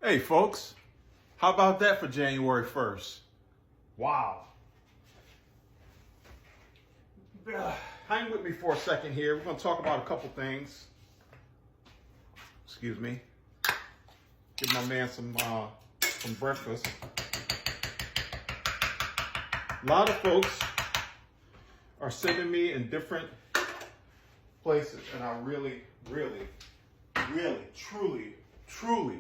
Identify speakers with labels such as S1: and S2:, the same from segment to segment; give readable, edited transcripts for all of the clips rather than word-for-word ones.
S1: Hey folks, how about that for January 1st? Wow. Hang with me for a second here. We're going to talk about a couple things. Excuse me. Give my man some breakfast. A lot of folks are sending me in different places, and I really, truly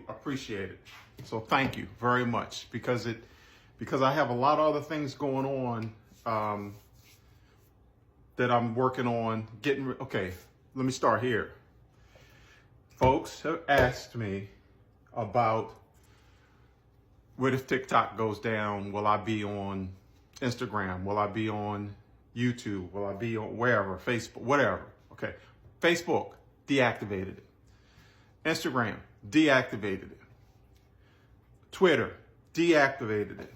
S1: appreciate it. So thank you very much, because I have a lot of other things going on that I'm working on getting. Okay, let me start here. Folks have asked me about what if TikTok goes down? Will I be on Instagram? Will I be on YouTube? Will I be on wherever? Facebook, whatever. Okay. Facebook, deactivated it. Instagram, deactivated it. Twitter, deactivated it.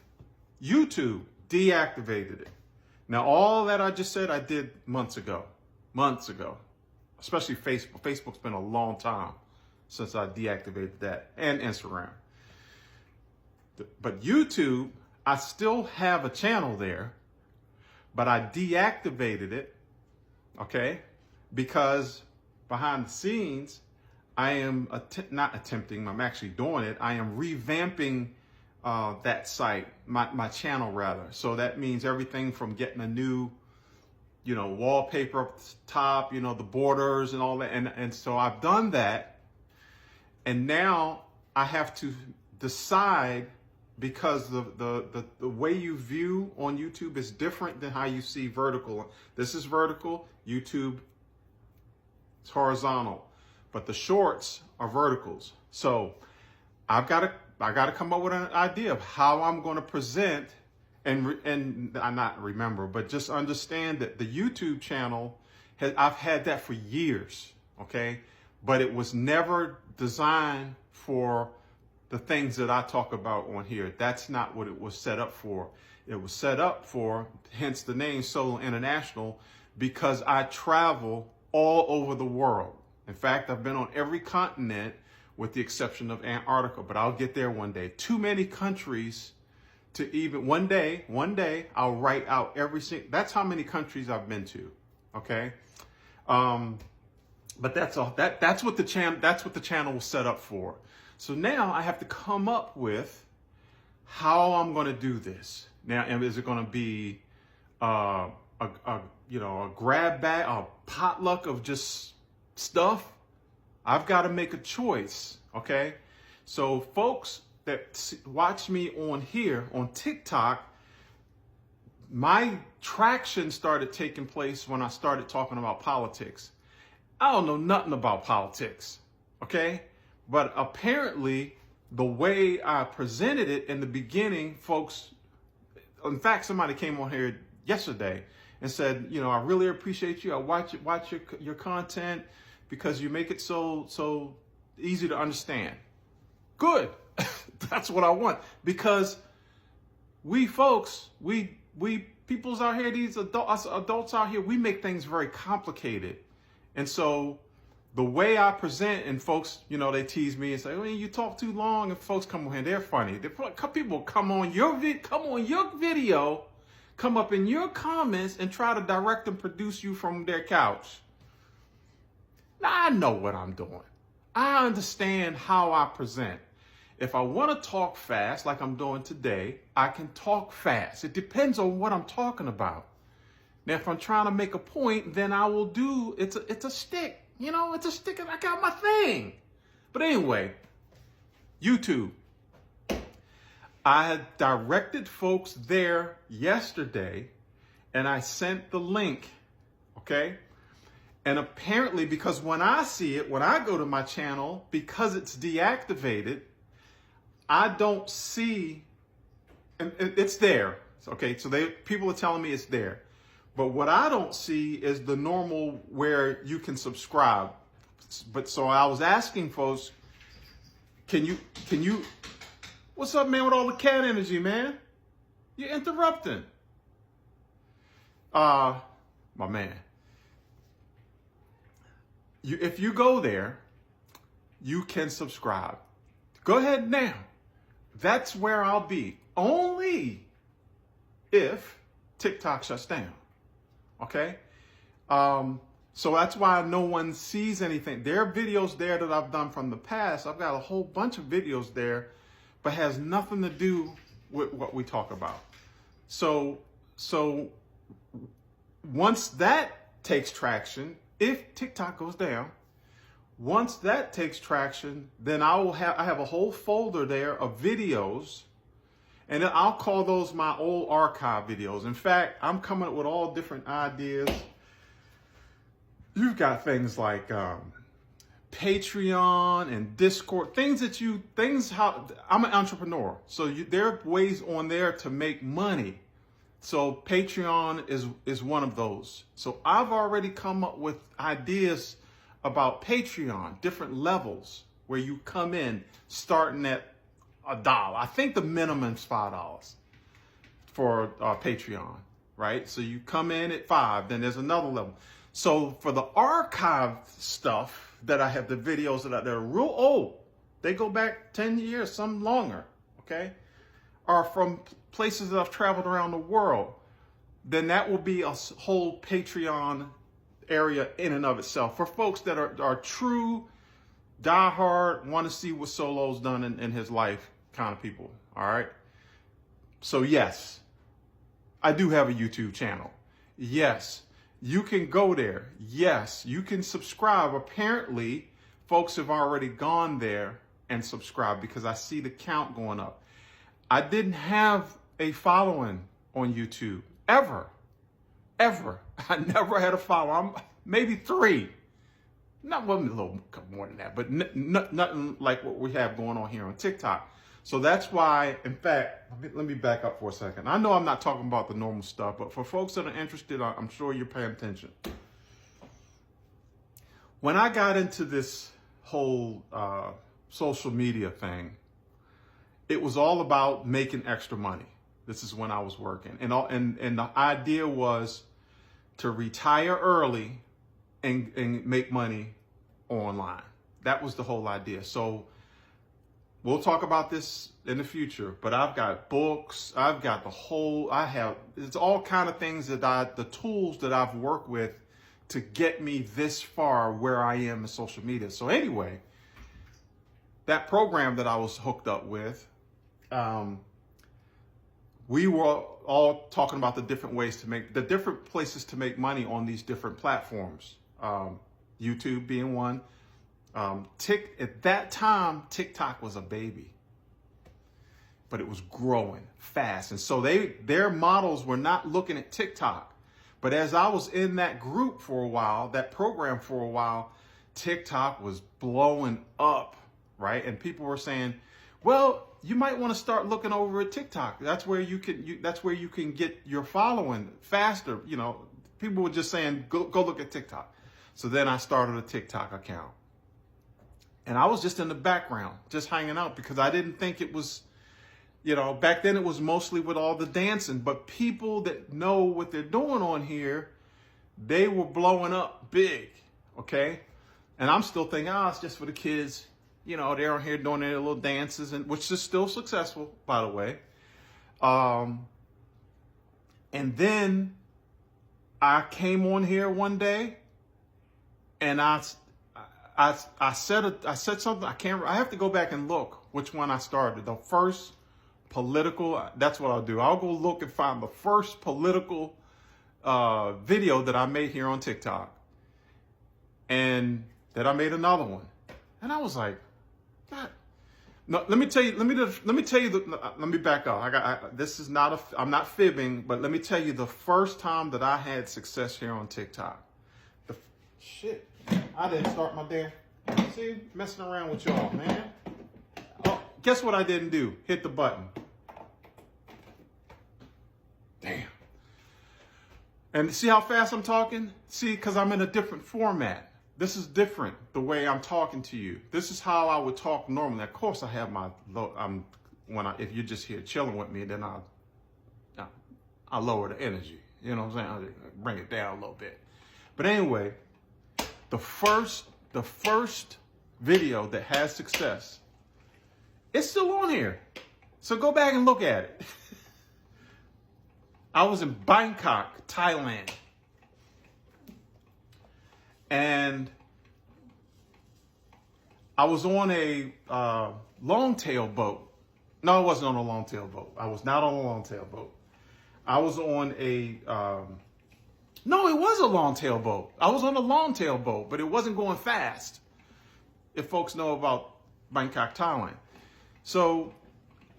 S1: YouTube, deactivated it. Now, all that I just said, I did months ago. Especially Facebook. Facebook's been a long time since I deactivated that, and Instagram. But YouTube, I still have a channel there, but I deactivated it, okay? Because behind the scenes, I am not attempting, I'm actually doing it. I am revamping that site, my channel rather. So that means everything from getting a new, wallpaper up the top, the borders and all that. And so I've done that. And now I have to decide, because the way you view on YouTube is different than how you see vertical. This is vertical, YouTube is horizontal, but the shorts are verticals. So I got to come up with an idea of how I'm going to present and not remember, but just understand that the YouTube channel, I've had that for years, okay? But it was never designed for the things that I talk about on here. That's not what it was set up for. It was set up for, hence the name Solo International, because I travel all over the world. In fact, I've been on every continent with the exception of Antarctica, but I'll get there one day. Too many countries to even, one day I'll write out every single, that's how many countries I've been to, okay? But that's all, that's what the channel was set up for. So now I have to come up with how I'm going to do this. Now, is it going to be a grab bag, a potluck of just stuff? I've got to make a choice, okay? So folks that watch me on here, on TikTok, my traction started taking place when I started talking about politics. I don't know nothing about politics, okay? But apparently, the way I presented it in the beginning, folks, in fact, somebody came on here yesterday and said, I really appreciate you. I watch your content because you make it so easy to understand. Good. That's what I want. Because we folks, we peoples out here, these adults out here, we make things very complicated. And so the way I present, and folks, they tease me and say, "Oh, you talk too long." And folks come on here, they're funny. People come on your video, come up in your comments and try to direct and produce you from their couch. Now, I know what I'm doing. I understand how I present. If I want to talk fast, like I'm doing today, I can talk fast. It depends on what I'm talking about. Now, if I'm trying to make a point, then I will do, it's a stick. It's a stick, and I got my thing. But anyway, YouTube. I had directed folks there yesterday, and I sent the link, okay? And apparently, because when I see it, when I go to my channel, because it's deactivated, I don't see, and it's there, okay? So people are telling me it's there. But what I don't see is the normal where you can subscribe. But so I was asking folks, can you, what's up, man, with all the cat energy, man? You're interrupting. My man. If you go there, you can subscribe. Go ahead now. That's where I'll be. Only if TikTok shuts down. Okay? So that's why no one sees anything. There are videos there that I've done from the past. I've got a whole bunch of videos there, but has nothing to do with what we talk about. So once that takes traction, if TikTok goes down, once that takes traction, then I have a whole folder there of videos, and then I'll call those my old archive videos. In fact, I'm coming up with all different ideas. You've got things like Patreon and Discord, I'm an entrepreneur. So there are ways on there to make money. So Patreon is one of those. So I've already come up with ideas about Patreon, different levels where you come in starting at $1. I think the minimum is $5 for Patreon, right? So you come in at $5, then there's another level. So for the archive stuff that I have, the videos that are real old, they go back 10 years, some longer, okay? Are from places that I've traveled around the world, then that will be a whole Patreon area in and of itself for folks that are true, diehard, want to see what Solo's done in his life kind of people, all right? So yes, I do have a YouTube channel. Yes, you can go there. Yes, you can subscribe. Apparently, folks have already gone there and subscribed because I see the count going up. I didn't have a following on YouTube, ever. I never had a following. Maybe 3. Not well, a little more than that, but nothing like what we have going on here on TikTok. So that's why, in fact, let me back up for a second. I know I'm not talking about the normal stuff, but for folks that are interested, I'm sure you're paying attention. When I got into this whole social media thing, it was all about making extra money. This is when I was working. And the idea was to retire early and make money online. That was the whole idea. So we'll talk about this in the future, but I've got books, it's all kind of things the tools that I've worked with to get me this far where I am in social media. So anyway, that program that I was hooked up with, we were all talking about the different places to make money on these different platforms. YouTube being one. At that time, TikTok was a baby, but it was growing fast. And so their models were not looking at TikTok. But as I was in that group for a while, that program for a while, TikTok was blowing up, right? And people were saying, well, you might want to start looking over at TikTok. That's where you can get your following faster. You know, people were just saying, go look at TikTok. So then I started a TikTok account. And I was just in the background, just hanging out because I didn't think it was, back then it was mostly with all the dancing, but people that know what they're doing on here, they were blowing up big, okay? And I'm still thinking, it's just for the kids. They're on here doing their little dances, and which is still successful, by the way. And then I came on here one day, and I said something. I have to go back and look which one I started. The first political. That's what I'll do. I'll go look and find the first political video that I made here on TikTok, and then I made another one, and I was like, God. No, let me back up. This is not I'm not fibbing, but let me tell you the first time that I had success here on TikTok. Shit, I didn't start my damn, see, messing around with y'all, man. Oh, guess what I didn't do? Hit the button. Damn. And see how fast I'm talking? See, because I'm in a different format. This is different, the way I'm talking to you. This is how I would talk normally. Of course, I have my if you're just here chilling with me, then I lower the energy. You know what I'm saying? I bring it down a little bit. But anyway, the first video that has success It's still on here. So go back and look at it. I was in Bangkok, Thailand. And I was on a longtail boat. No, I wasn't on a longtail boat. I was not on a longtail boat. I was on a, no, it was a longtail boat. I was on a longtail boat, but it wasn't going fast. If folks know about Bangkok, Thailand. So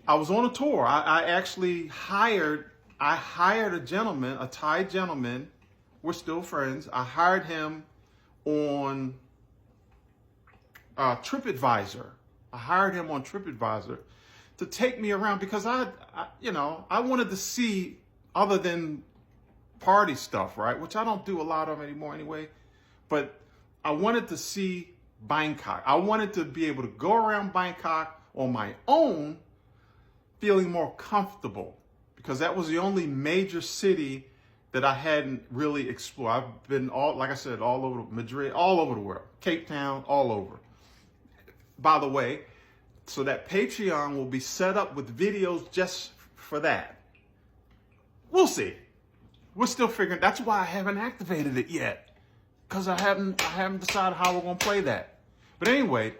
S1: I was on a tour. I actually hired a gentleman, a Thai gentleman. We're still friends. I hired him on TripAdvisor. I hired him on TripAdvisor to take me around because I wanted to see other than party stuff, right? Which I don't do a lot of anymore anyway. But I wanted to see Bangkok. I wanted to be able to go around Bangkok on my own, feeling more comfortable, because that was the only major city that I hadn't really explored. I've been like I said, all over Madrid, all over the world, Cape Town, all over. By the way, so that Patreon will be set up with videos just for that. We'll see. We're still figuring. That's why I haven't activated it yet, because I haven't decided how we're gonna play that. But anyway,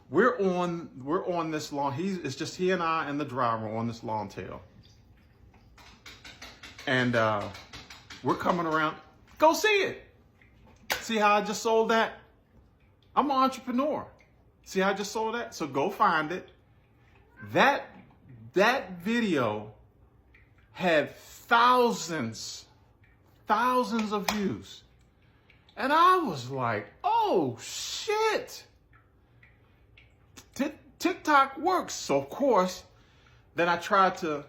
S1: we're on this long. It's just he and I and the driver on this long tail, and we're coming around. Go see it. See how I just sold that? I'm an entrepreneur. See how I just sold that? So go find it. That video had thousands of views. And I was like, oh shit. TikTok works. So of course, then I tried to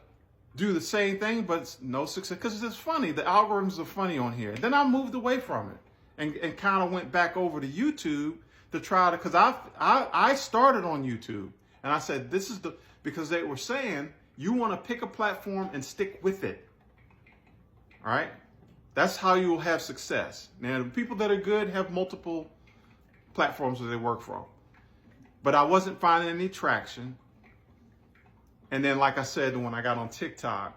S1: do the same thing, but it's no success. Because it's funny. The algorithms are funny on here. Then I moved away from it and kind of went back over to YouTube to try to, because I started on YouTube. And I said, because they were saying, you want to pick a platform and stick with it. All right? That's how you will have success. Now, the people that are good have multiple platforms that they work from. But I wasn't finding any traction. And then, like I said, when I got on TikTok,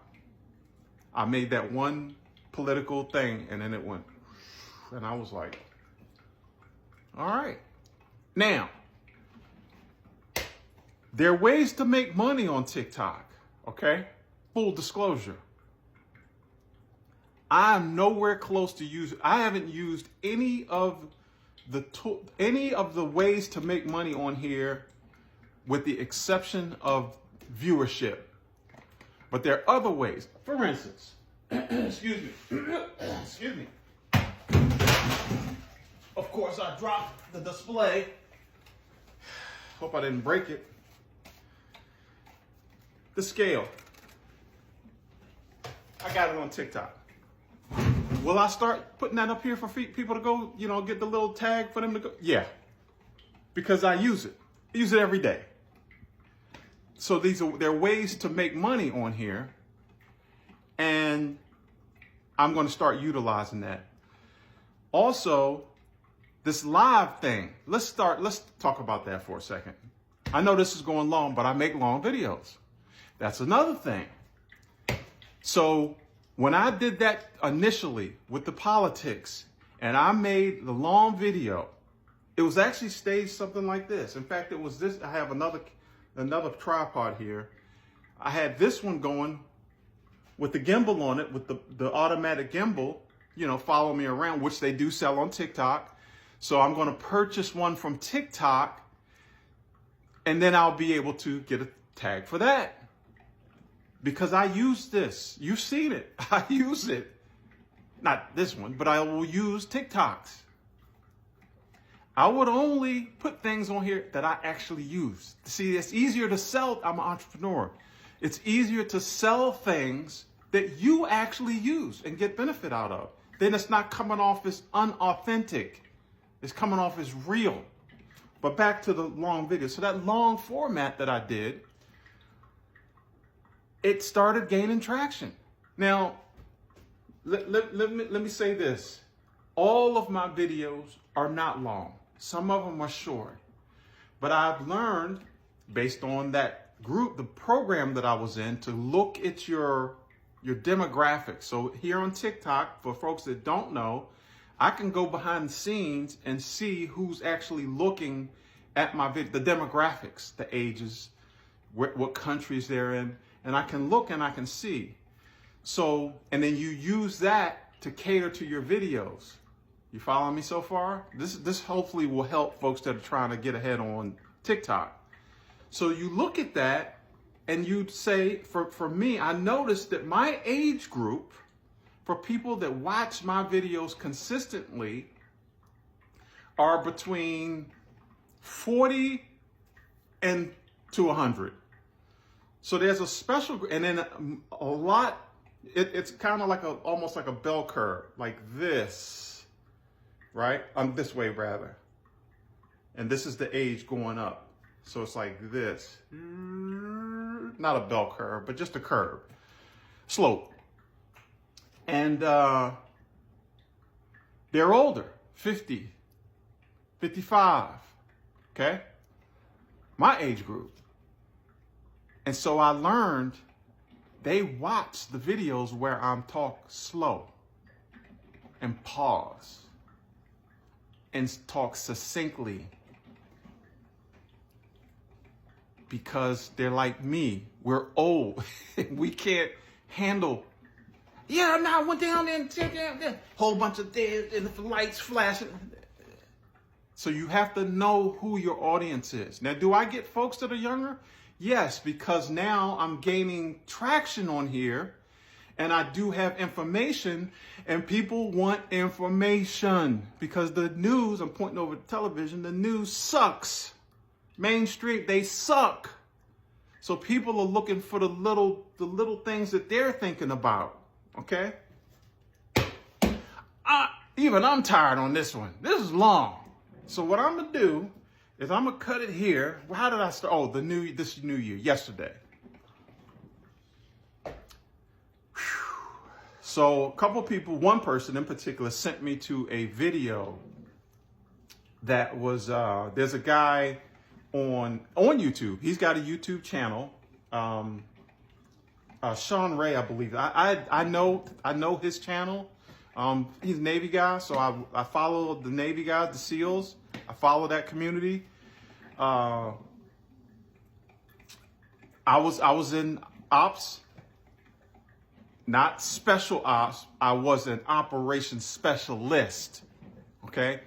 S1: I made that one political thing, and then it went, and I was like, all right. Now, there are ways to make money on TikTok, okay? Full disclosure. I'm nowhere close to I haven't used any of the ways to make money on here, with the exception of viewership. But there are other ways. For instance, excuse me. Of course, I dropped the display. Hope I didn't break it. The scale. I got it on TikTok. Will I start putting that up here for people to go, get the little tag for them to go? Yeah. Because I use it. I use it every day. So there are ways to make money on here. And I'm going to start utilizing that. Also, this live thing. Let's talk about that for a second. I know this is going long, but I make long videos. That's another thing. So when I did that initially with the politics and I made the long video, it was actually staged something like this. In fact, it was this. I have another tripod here. I had this one going with the gimbal on it, with the automatic gimbal, follow me around, which they do sell on TikTok. So I'm going to purchase one from TikTok, and then I'll be able to get a tag for that. Because I use this. You've seen it. I use it. Not this one, but I will use TikToks. I would only put things on here that I actually use. See, it's easier to sell. I'm an entrepreneur. It's easier to sell things that you actually use and get benefit out of. Then it's not coming off as unauthentic. It's coming off as real. But back to the long video. So that long format that I did, it started gaining traction. Now, let me say this. All of my videos are not long. Some of them are short. But I've learned based on that group, the program that I was in, to look at your demographics. So here on TikTok, for folks that don't know, I can go behind the scenes and see who's actually looking at my video, the demographics, the ages, what countries they're in, and I can look and I can see. So, and then you use that to cater to your videos. You following me so far? This hopefully will help folks that are trying to get ahead on TikTok. So you look at that and you say, for me, I noticed that my age group, for people that watch my videos consistently, are between 40 and to 100. So there's a special, and then a lot, it's kind of like almost like a bell curve, like this, right? This way rather. And this is the age going up. So it's like this, not a bell curve, but just a curve, slope. And they're older, 50, 55, okay? My age group. And so I learned they watch the videos where I'm talk slow and pause and talk succinctly, because they're like me. We're old. We can't handle. Yeah, now I went down there and checked out there. Whole bunch of dead and the lights flashing. So you have to know who your audience is. Now, do I get folks that are younger? Yes, because now I'm gaining traction on here and I do have information, and people want information because the news, I'm pointing over the television, the news sucks. Mainstream, they suck. So people are looking for the little things that they're thinking about. Okay? Even I'm tired on this one. This is long. So what I'm gonna do is I'm gonna cut it here. How did I start? Oh, this new year, yesterday. So a couple people, one person in particular, sent me to a video that was there's a guy on YouTube. He's got a YouTube channel. Sean Ray, I believe. I know his channel. He's a Navy guy, so I follow the Navy guys, the SEALs. I follow that community. I was in ops, not special ops. I was an operations specialist. Okay,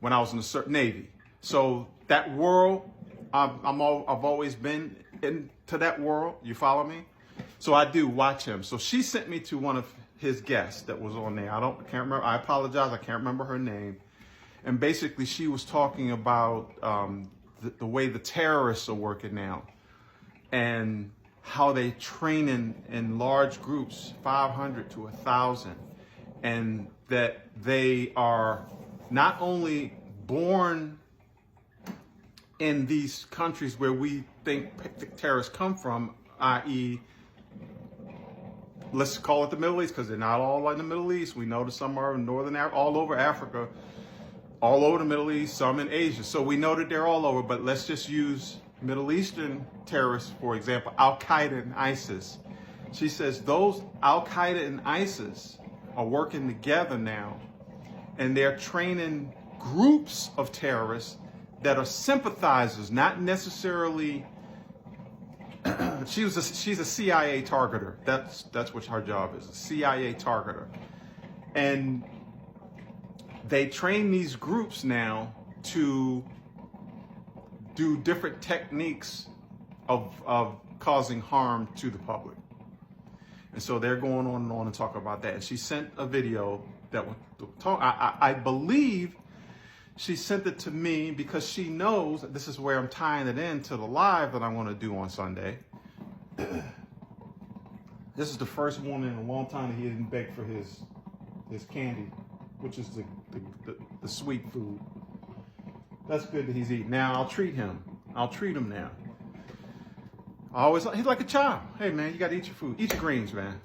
S1: when I was in the Navy. So that world, I've always been into that world. You follow me? So I do watch him. So she sent me to one of his guests that was on there. I can't remember. I apologize. I can't remember her name. And basically, she was talking about the way the terrorists are working now, and how they train in large groups, 500 to 1,000, and that they are not only born in these countries where we think terrorists come from, i.e., let's call it the Middle East, because they're not all in the Middle East. We know that some are in Northern Africa, all over Africa, all over the Middle East, some in Asia. So we know that they're all over, but let's just use Middle Eastern terrorists, for example, Al-Qaeda and ISIS. She says those Al-Qaeda and ISIS are working together now, and they're training groups of terrorists that are sympathizers, not necessarily. She's a CIA targeter. That's what her job is, a CIA targeter. And they train these groups now to do different techniques of causing harm to the public. And so they're going on and on and talk about that. And she sent a video that would talk. I believe she sent it to me because she knows that this is where I'm tying it into the live that I want to do on Sunday. This is the first one in a long time that he didn't beg for his candy, which is the sweet food. That's good that he's eating. Now I'll treat him. I'll treat him now. He's like a child. Hey man, you gotta eat your food. Eat your greens, man.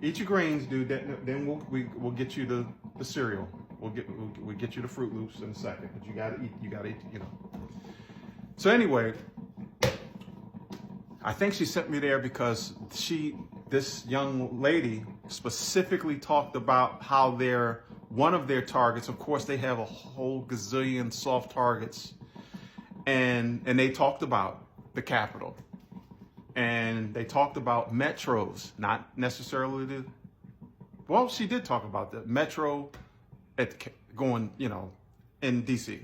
S1: Eat your greens, dude. Then we'll get you the cereal. We'll get you the Fruit Loops in a second. But you gotta eat. You know. So anyway, I think she sent me there because this young lady specifically talked about how one of their targets, of course they have a whole gazillion soft targets, and they talked about the Capitol, and they talked about metros, not necessarily well, she did talk about the metro going, in DC.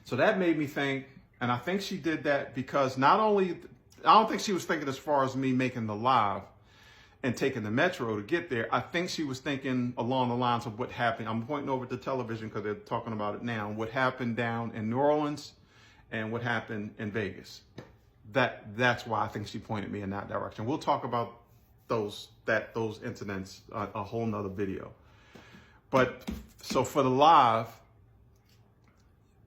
S1: So that made me think, and I think she did that because I don't think she was thinking as far as me making the live and taking the metro to get there. I think she was thinking along the lines of what happened. I'm pointing over to television because they're talking about it now. What happened down in New Orleans and what happened in Vegas. That's why I think she pointed me in that direction. We'll talk about those incidents a whole nother video. But so for the live,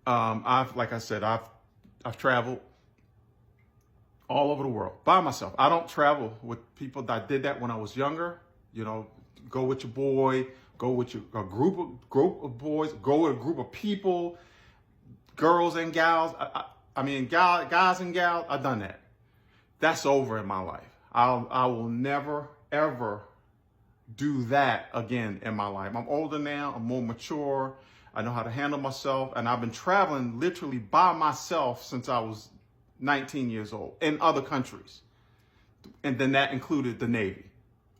S1: like I said, I've traveled all over the world by myself. I don't travel with people. I did that when I was younger. Go with your boy, go with a group of boys, go with a group of people, girls and gals. Guys and gals. I've done that. That's over in my life. I will never ever do that again in my life. I'm older now. I'm more mature. I know how to handle myself, and I've been traveling literally by myself since I was 19 years old in other countries. And then that included the Navy,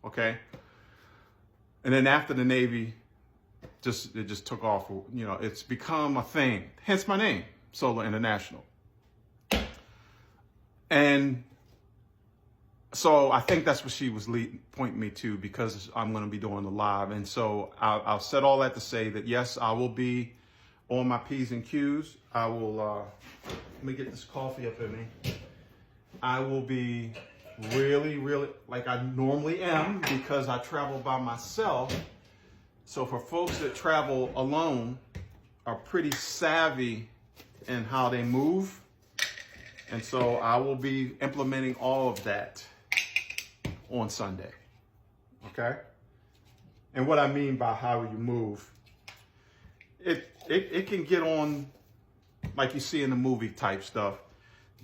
S1: okay? And then after the Navy, it just took off, it's become a thing. Hence my name, Solo International. And so I think that's what she was pointing me to, because I'm going to be doing the live. And so I'll set all that to say that, yes, I will be on my P's and Q's. I will, let me get this coffee up in me. I will be really, really like I normally am because I travel by myself. So for folks that travel alone are pretty savvy in how they move. And so I will be implementing all of that on Sunday, okay? And what I mean by how you move, it can get on like you see in the movie type stuff.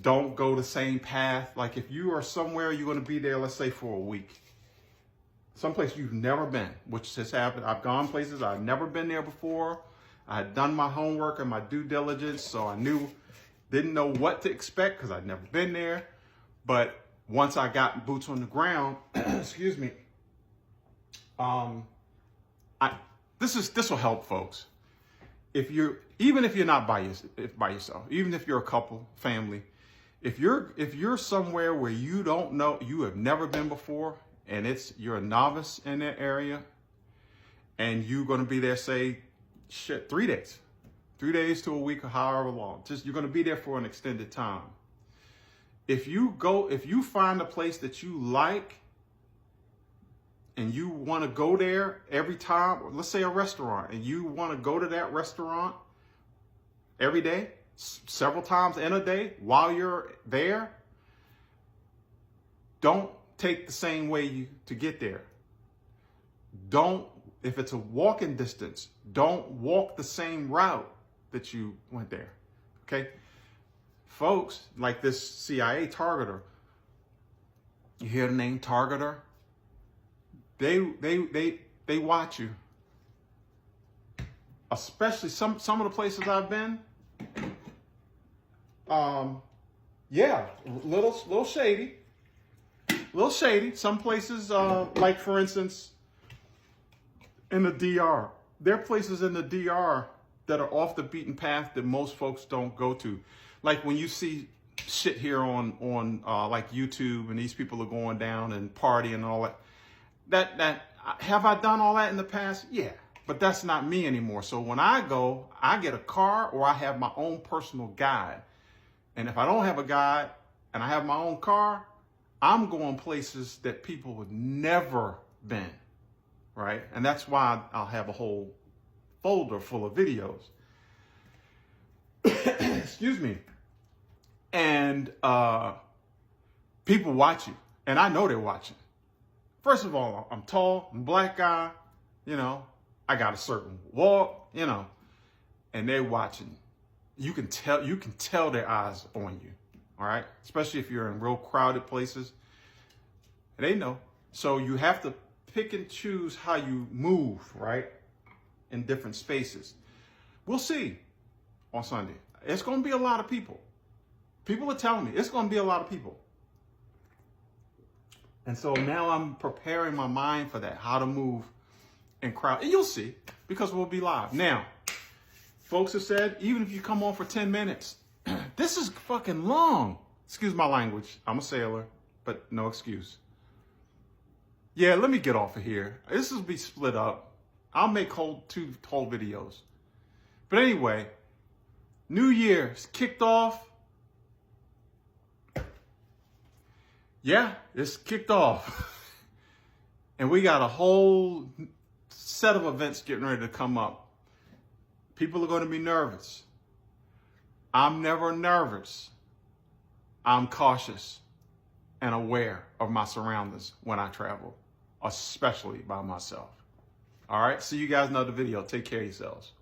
S1: Don't go the same path. Like if you are somewhere, you're going to be there, let's say for a week, someplace you've never been, which has happened. I've gone places I've never been there before. I had done my homework and my due diligence, so I didn't know what to expect because I'd never been there. But once I got boots on the ground, excuse me, this will help folks. Even if you're not by yourself, even if you're a couple, family, if you're somewhere where you don't know, you have never been before, and you're a novice in that area, and you're going to be there, say, 3 days, 3 days to a week or however long. You're going to be there for an extended time. If you find a place that you like and you want to go there every time, let's say a restaurant, and you want to go to that restaurant every day, several times in a day while you're there, don't take the same way to get there. If it's a walking distance, don't walk the same route that you went there, okay? Folks, like this CIA targeter, you hear the name targeter? They watch you. Especially some of the places I've been. Yeah, little shady. Little shady. Some places, like for instance, in the DR. There are places in the DR that are off the beaten path that most folks don't go to. Like when you see shit here on like YouTube, and these people are going down and partying and all that. That have I done all that in the past? Yeah, but that's not me anymore. So when I go, I get a car or I have my own personal guide. And if I don't have a guide and I have my own car, I'm going places that people would never been, right? And that's why I'll have a whole folder full of videos. Excuse me. And people watch you, and I know they're watching. First of all, I'm tall, I'm a black guy, I got a certain walk, and they're watching. You can tell their eyes on you, all right? Especially if you're in real crowded places. They know. So you have to pick and choose how you move, right? In different spaces. We'll see on Sunday. It's going to be a lot of people. People are telling me it's going to be a lot of people. And so now I'm preparing my mind for that, how to move in crowd. And you'll see, because we'll be live. Now, folks have said, even if you come on for 10 minutes, this is fucking long. Excuse my language. I'm a sailor, but no excuse. Yeah, let me get off of here. This will be split up. I'll make two whole videos. But anyway, New Year's kicked off. Yeah, it's kicked off. And we got a whole set of events getting ready to come up. People are going to be nervous. I'm never nervous. I'm cautious and aware of my surroundings when I travel, especially by myself. All right, see you guys in another video. Take care of yourselves.